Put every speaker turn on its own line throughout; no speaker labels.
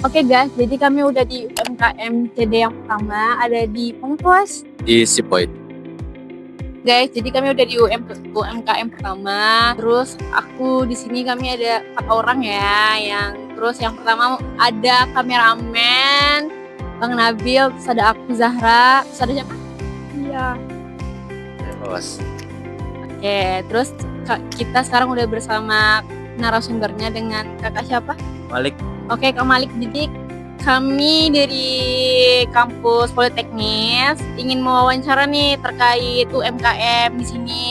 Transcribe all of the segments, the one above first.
Oke guys, jadi kami udah di UMKM CD yang pertama, ada di Pengkos.
Di Sipoid.
Guys, jadi kami udah di UMKM pertama. Terus aku di sini kami ada 4 orang ya, terus yang pertama ada kameramen Bang Nabil, terus ada aku Zahra, terus ada siapa? Iya.
Bos.
Oke, terus kita sekarang udah bersama narasumbernya dengan kakak siapa?
Malik.
Oke, Kak Malik. Jadi kami dari kampus Politeknis ingin mewawancara nih terkait UMKM di sini.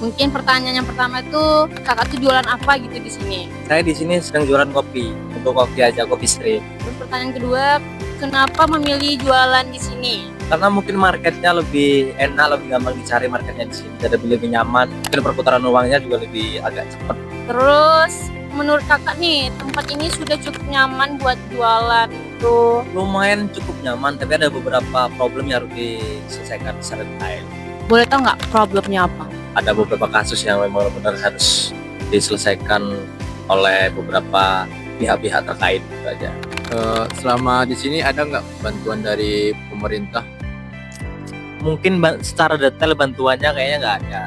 Mungkin pertanyaan yang pertama itu kakak tuh jualan apa gitu di sini?
Saya di sini sedang jualan kopi. Untuk kopi aja, kopi street.
Terus pertanyaan kedua, kenapa memilih jualan di sini?
Karena mungkin marketnya lebih enak, lebih gampang dicari marketnya di sini. Jadi lebih nyaman. Mungkin perputaran uangnya juga lebih agak cepat.
Terus menurut kakak nih, tempat ini sudah cukup nyaman buat jualan tuh?
Lumayan cukup nyaman, tapi ada beberapa problem yang harus diselesaikan secara detail.
Boleh tau nggak problemnya apa?
Ada beberapa kasus yang memang benar harus diselesaikan oleh beberapa pihak-pihak terkait gitu aja.
Selama di sini ada nggak bantuan dari pemerintah?
Mungkin secara detail bantuannya kayaknya nggak ada.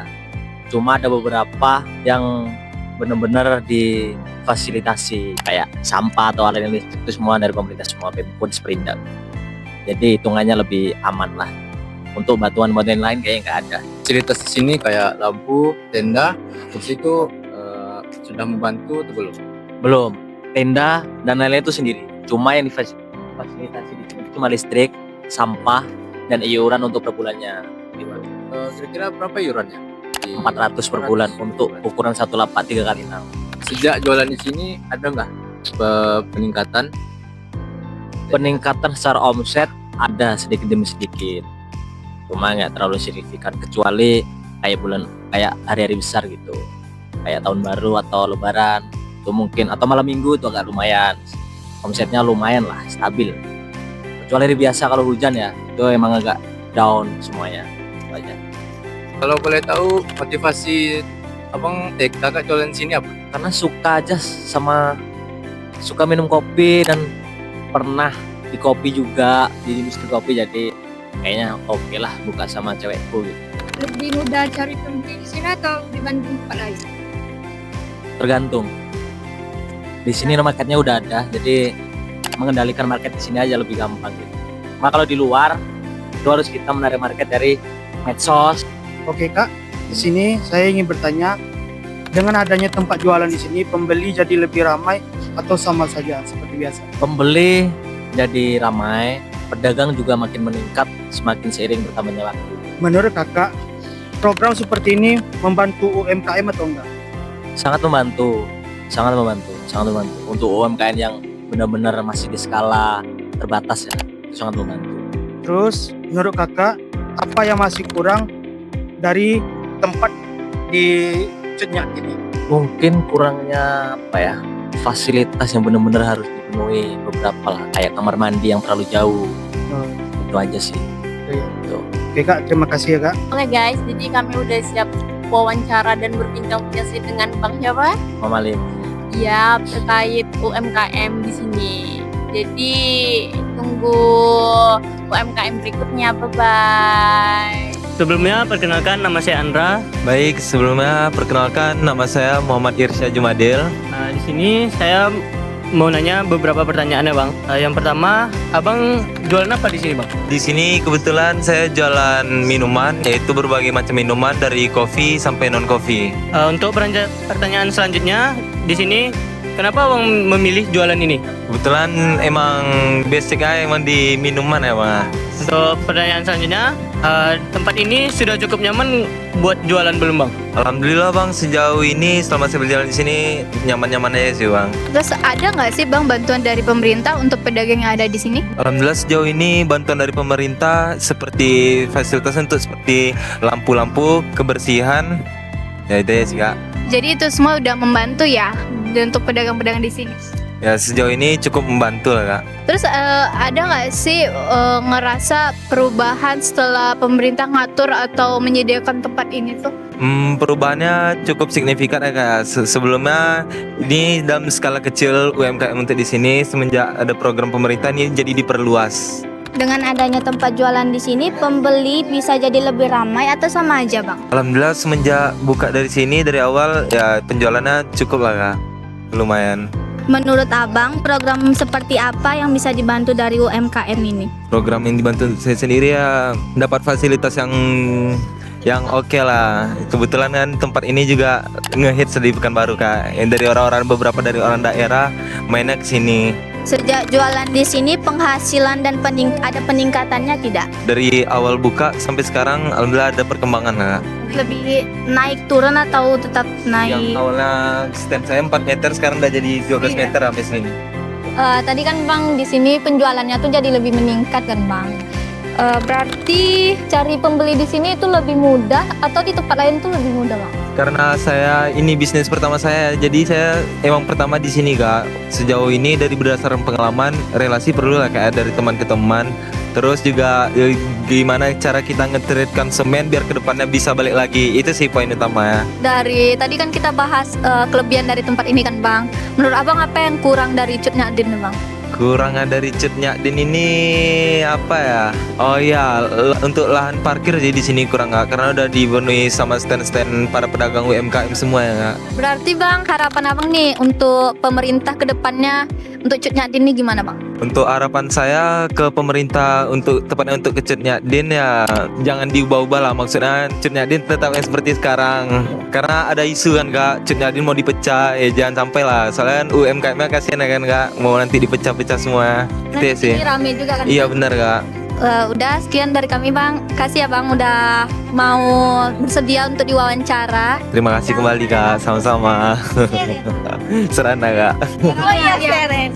Cuma ada beberapa yang benar-benar difasilitasi kayak sampah atau hal yang itu semua dari pemerintah, semua Pemkot Perindak. Jadi hitungannya lebih aman lah. Untuk bantuan-bantuan lain kayaknya nggak ada.
Fasilitas di sini kayak lampu, tenda, kursi itu sudah membantu atau belum?
Belum. Tenda dan lain-lain itu sendiri. Cuma yang difasilitasi di sini cuma listrik, sampah, dan iuran untuk per bulannya.
Kira-kira berapa iurannya?
400 per bulan untuk ukuran 1 lapak 3 kali 6.
Sejak jualan di sini ada nggak peningkatan?
Peningkatan secara omset ada sedikit demi sedikit, cuma nggak terlalu signifikan, kecuali kayak hari-hari besar gitu, kayak tahun baru atau lebaran itu mungkin, atau malam minggu itu agak lumayan, omsetnya lumayan lah, stabil. Kecuali hari biasa kalau hujan ya itu emang agak down semuanya. Itu aja.
Kalau boleh tahu motivasi abang kakak jualan di sini apa?
Karena suka aja suka minum kopi dan pernah di kopi juga, di industri kopi, jadi kayaknya oke lah buka sama cewekku gitu.
Lebih mudah cari pembeli di sini atau dibanding tempat lain?
Tergantung. Di sini marketnya udah ada, jadi mengendalikan market di sini aja lebih gampang gitu. Cuma kalau di luar itu harus kita menarik market dari medsos.
Oke Kak, di sini saya ingin bertanya, dengan adanya tempat jualan di sini, pembeli jadi lebih ramai atau sama saja seperti biasa?
Pembeli jadi ramai, pedagang juga makin meningkat semakin seiring bertambahnya waktu.
Menurut Kakak, program seperti ini membantu UMKM atau enggak?
Sangat membantu, sangat membantu, sangat membantu. Untuk UMKM yang benar-benar masih di skala terbatas ya, itu sangat membantu.
Terus, menurut Kakak, apa yang masih kurang dari tempat di Cutnyak ini?
Mungkin kurangnya apa ya, fasilitas yang benar-benar harus dipenuhi beberapa lah, kayak kamar mandi yang terlalu jauh. Itu aja sih.
Iya.
Itu.
Oke Kak, terima kasih ya Kak.
Oke guys, jadi kami udah siap wawancara dan berbincang-bincang dengan Bang siapa?
Mama Lim.
Iya, terkait UMKM di sini. Jadi tunggu UMKM berikutnya. Bye-bye.
Sebelumnya perkenalkan, nama saya Andra.
Baik, sebelumnya perkenalkan nama saya Muhammad Irsya Jumadil.
Di sini saya mau nanya beberapa pertanyaan ya Bang. Yang pertama, Abang jualan apa di sini Bang?
Di sini kebetulan saya jualan minuman, yaitu berbagai macam minuman dari kopi sampai non kopi.
Untuk pertanyaan selanjutnya, di sini kenapa Abang memilih jualan ini?
Kebetulan emang basicnya emang di minuman ya Bang.
Untuk pertanyaan selanjutnya, tempat ini sudah cukup nyaman buat jualan belum Bang?
Alhamdulillah Bang, sejauh ini selama saya berjalan di sini nyaman-nyaman aja sih Bang.
Terus ada nggak sih Bang bantuan dari pemerintah untuk pedagang yang ada di sini?
Alhamdulillah sejauh ini bantuan dari pemerintah seperti fasilitas untuk seperti lampu-lampu, kebersihan, ya itu ya sih Kak.
Jadi itu semua udah membantu ya untuk pedagang-pedagang di sini.
Ya sejauh ini cukup membantu lah Kak.
Terus ada nggak sih ngerasa perubahan setelah pemerintah ngatur atau menyediakan tempat ini tuh?
Perubahannya cukup signifikan ya Kak. Sebelumnya ini dalam skala kecil UMKM untuk di sini, semenjak ada program pemerintah ini jadi diperluas.
Dengan adanya tempat jualan di sini, pembeli bisa jadi lebih ramai atau sama aja, Bang?
Alhamdulillah semenjak buka dari sini dari awal ya penjualannya cukup lah Kak. Lumayan.
Menurut Abang, program seperti apa yang bisa dibantu dari UMKM ini?
Program yang dibantu saya sendiri ya dapat fasilitas yang oke lah. Kebetulan kan tempat ini juga ngehits di Pekanbaru Kak. Yang dari beberapa dari orang daerah mainnya ke sini.
Sejak jualan di sini, penghasilan dan ada peningkatannya tidak?
Dari awal buka sampai sekarang alhamdulillah ada perkembangan Kak.
Lebih naik turun atau tetap
Yang
naik?
awalnya stand saya 4 meter sekarang udah jadi 12 meter sampai sini.
Tadi kan Bang di sini penjualannya tuh jadi lebih meningkat kan Bang. Berarti cari pembeli di sini itu lebih mudah atau di tempat lain tuh lebih mudah Bang?
Karena saya ini bisnis pertama saya, jadi saya emang pertama di sini Kak. Sejauh ini dari berdasarkan pengalaman, relasi perlu lah kayak dari teman ke teman. Terus juga gimana cara kita nge-treat konsumen biar kedepannya bisa balik lagi. Itu sih poin utama ya.
Dari tadi kan kita bahas kelebihan dari tempat ini kan Bang. Menurut Abang apa yang kurang dari Cut Nyadin nih Bang?
Kurangan dari Cut Nyadin ini apa ya? Oh iya, untuk lahan parkir jadi di sini kurang Kak, karena udah dipenuhi sama stand-stand para pedagang UMKM semua ya Kak.
Berarti Bang harapan Abang nih untuk pemerintah ke depannya untuk Cut Nyadin nih gimana Bang?
Untuk harapan saya ke pemerintah tepatnya untuk ke Cut Nyadin ya jangan diubah-ubah lah, maksudnya Cut Nyadin tetap yang seperti sekarang. Karena ada isu kan Kak, Cut Nyadin mau dipecah, jangan sampai lah. Soalnya kan UMKM-nya kasihan ya kan Kak, mau nanti dipecah-pecah semua. Itu ya sih.
Ini rame juga kan?
Iya benar Kak.
Udah sekian dari kami Bang. Kasih ya Bang udah mau bersedia untuk diwawancara.
Terima kasih kembali Kak, sama-sama. Serana Kak.
Oh iya, Seren.